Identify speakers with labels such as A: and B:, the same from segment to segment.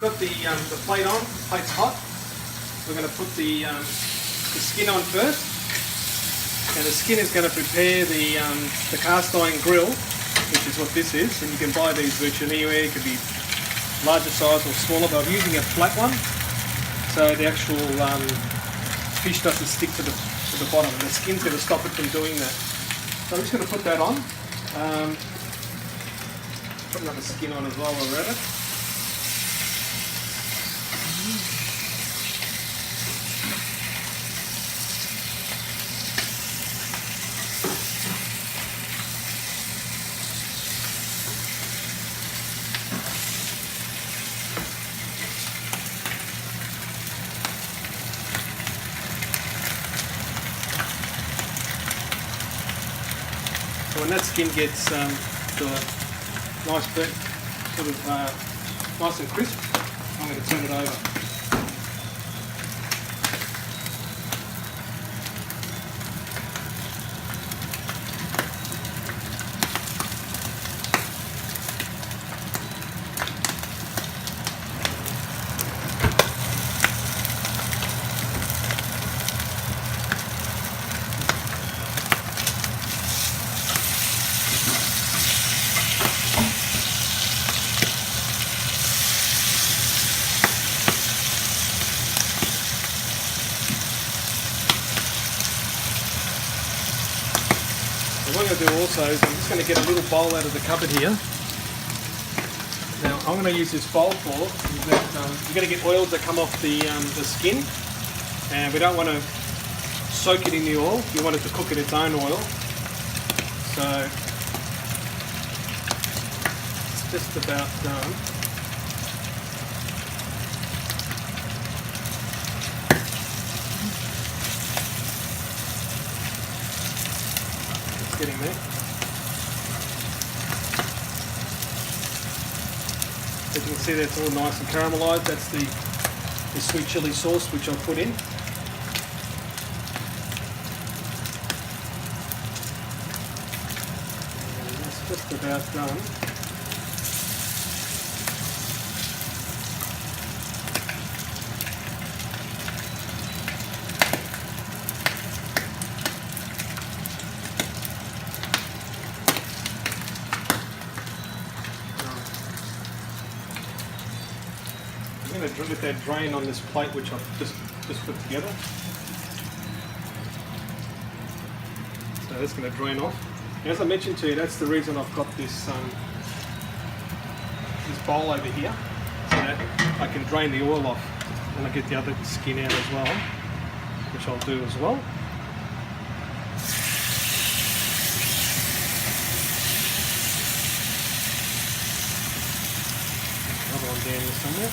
A: Got the plate on. The plate's hot. We're going to put the skin on first, and the skin is going to prepare the cast iron grill, which is what this is. And you can buy these virtually anywhere. It could be larger size or smaller, but I'm using a flat one, so the actual fish doesn't stick to the bottom. The skin's going to stop it from doing that. So I'm just going to put that on. Put another skin on as well while we're at it. So when that skin gets the nice bit sort of nice and crisp, I'm going to turn it over. What I'm going to do also is I'm just going to get a little bowl out of the cupboard here. Now I'm going to use this bowl for is that you're going to get oils that come off the skin, and we don't want to soak it in the oil. You want it to cook in its own oil. So it's just about done. Getting there. As you can see, that's all nice and caramelized. That's the sweet chili sauce which I'll put in. And that's just about done. I'm going to let that drain on this plate which I've just put together. So that's going to drain off. And as I mentioned to you, that's the reason I've got this this bowl over here, so that I can drain the oil off and I get the other skin out as well, which I'll do as well. Another one down here somewhere.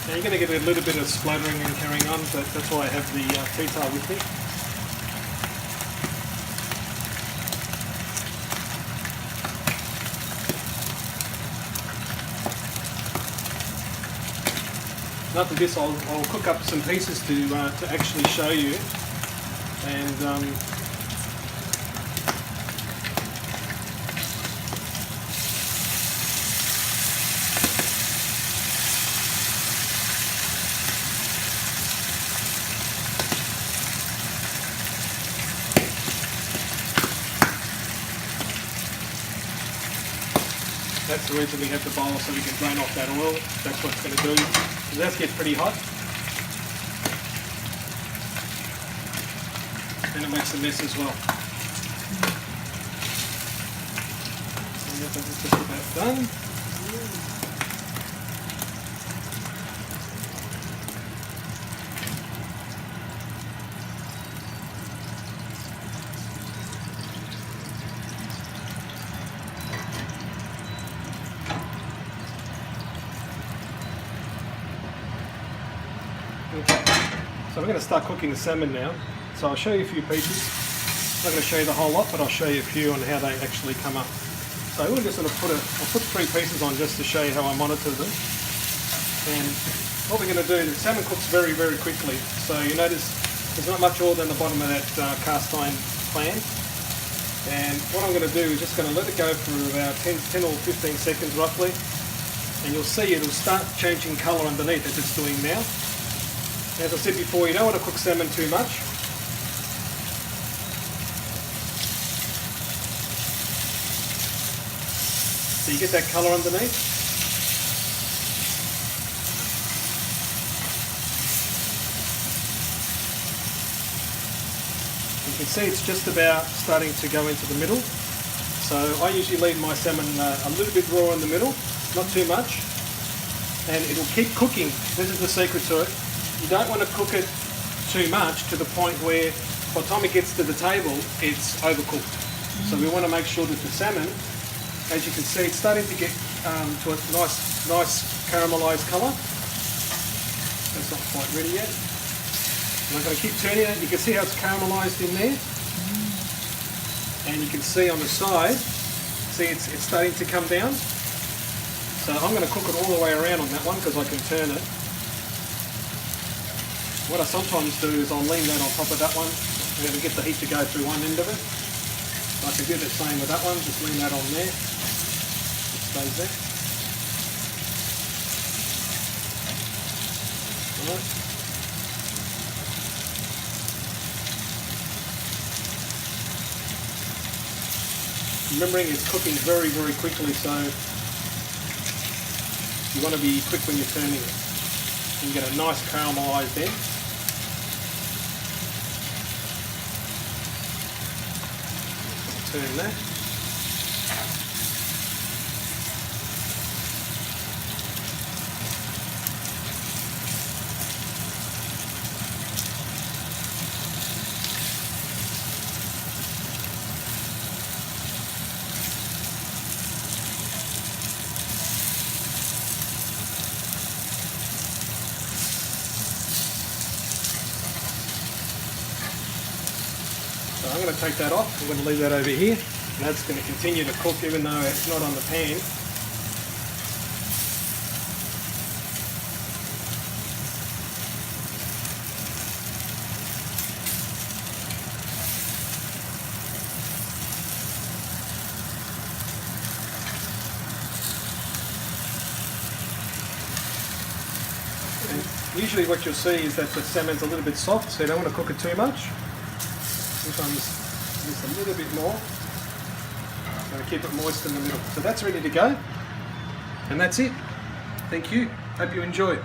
A: Now you're going to get a little bit of splattering and carrying on, but that's why I have the tea towel with me. And after this, I'll cook up some pieces to actually show you, and that's the reason we have the bowl, so we can drain off that oil. That's what it's going to do. So that gets pretty hot. And it makes a mess as well. And that's just about done. Okay. So we're going to start cooking the salmon now. So I'll show you a few pieces. I'm not going to show you the whole lot, but I'll show you a few on how they actually come up. So we're just going to I'll put 3 pieces on just to show you how I monitor them. And what we're going to do, the salmon cooks very, very quickly. So you notice there's not much oil in the bottom of that cast iron pan. And what I'm going to do is just going to let it go for about 10 or 15 seconds roughly. And you'll see it'll start changing colour underneath as it's doing now. As I said before, you don't want to cook salmon too much. So you get that colour underneath. You can see it's just about starting to go into the middle. So I usually leave my salmon a little bit raw in the middle, not too much, and it'll keep cooking. This is the secret to it. You don't want to cook it too much to the point where by the time it gets to the table it's overcooked. So we want to make sure that the salmon, as you can see, it's starting to get to a nice caramelised colour. It's not quite ready yet. And I'm going to keep turning it. You can see how it's caramelised in there. And you can see on the side, see it's starting to come down. So I'm going to cook it all the way around on that one because I can turn it. What I sometimes do is I'll lean that on top of that one. I'm going to get the heat to go through one end of it. So I can do the same with that one, just lean that on there. It stays there. Alright. Remembering it's cooking very, very quickly, so you want to be quick when you're turning it. You get a nice caramelised end. Turn that. So I'm going to take that off. I'm going to leave that over here. And that's going to continue to cook even though it's not on the pan. And usually what you'll see is that the salmon's a little bit soft, so you don't want to cook it too much. Sometimes just a little bit more. Going to keep it moist in the middle. So that's ready to go. And that's it. Thank you. Hope you enjoy.